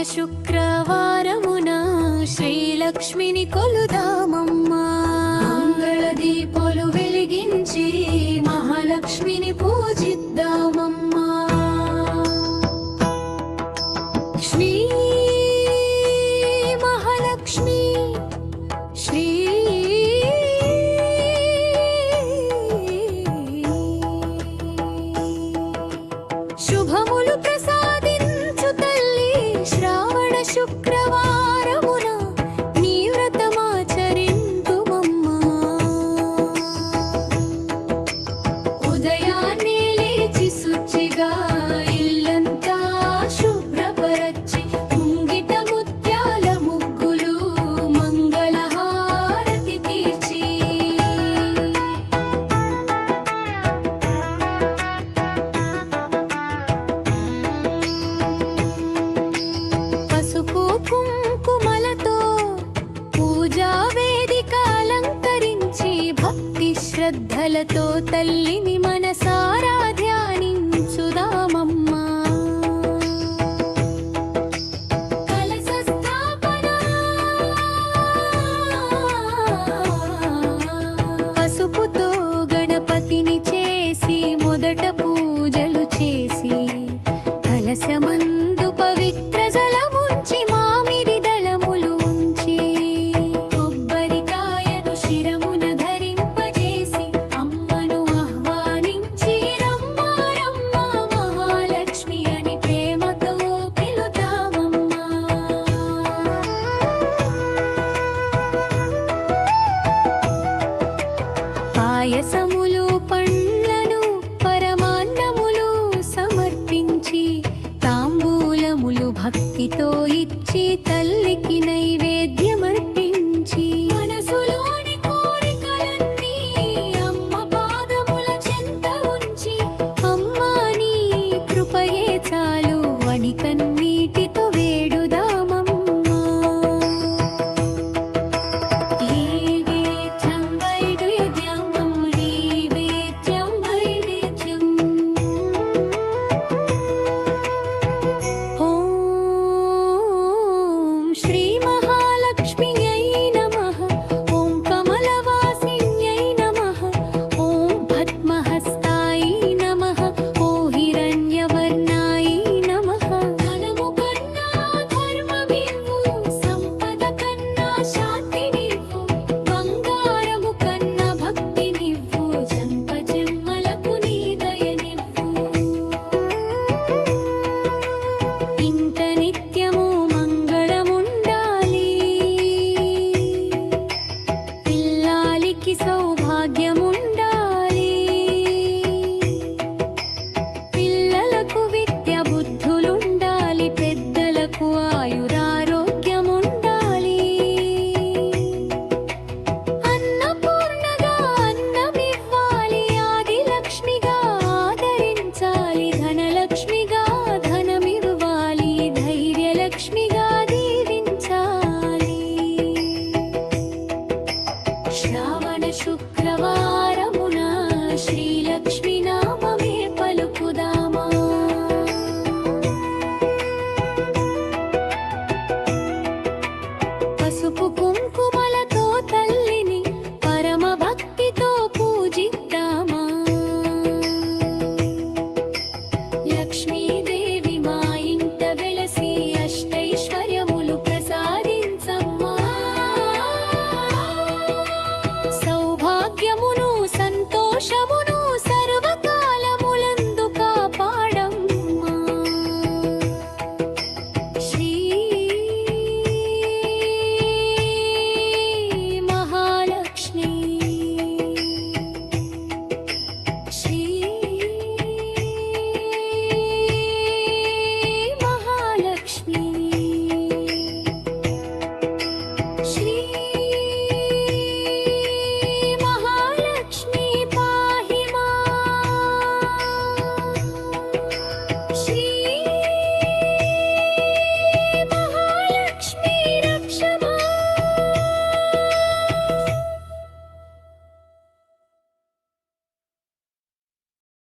శుక్రవారమున శ్రీలక్ష్మిని కొలుదామమ్మా. మంగళ దీపాలు వెలిగించి మహాలక్ష్మిని పూజిద్దామమ్మా. శ్రీ మహాలక్ష్మి శ్రీ శుభములు ప్రసాదించు తల్లి శ్రావణ శుక్రవారమున నీ వ్రతమాచరింతుమమ్మా. ఉదయాన్నే లేచి శుచిగా ఇల్లంతా శుభ్రపరచి ముంగిట ముత్యాల ముగ్గులు మంగళహారతి తీర్చి పసుపు కుంకుమలతో పూజా వేదిక అలంకరించి భక్తి శ్రద్ధలతో తల్లిని మనసారా ధ్యానించుదామమ్మా. కలశ స్థాపన పసుపుతో గణపతిని చేసి మొదట పూజలు చేసి కలశమందు పవిత్ర జలముంచి మామిడి దళములు ఉంచి కొబ్బరికాయను శిరమున ధరింపజేసి అమ్మను ఆహ్వానించి రమ్మా రమ్మా మహాలక్ష్మి అని ప్రేమతో పిలుతామమ్మా. పాయసములు పండ్లను పరమాన్నములు సమర్పించి తాంబూలములు భక్తితో ఇచ్చి తల్లికి నైవేద్యమర్పించి మనసులోని కోరికలన్నీ అమ్మ పాదముల చెంత ఉంచి అమ్మా నీ కృపయే చాలు